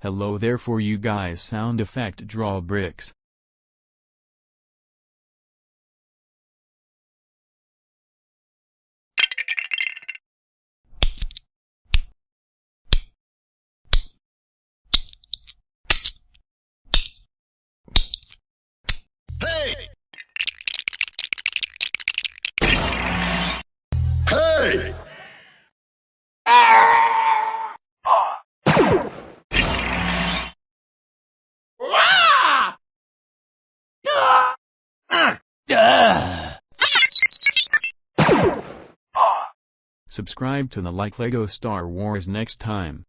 Hello there for you guys sound effect draw bricks. Hey! Hey! Subscribe to the Like Lego Star Wars next time.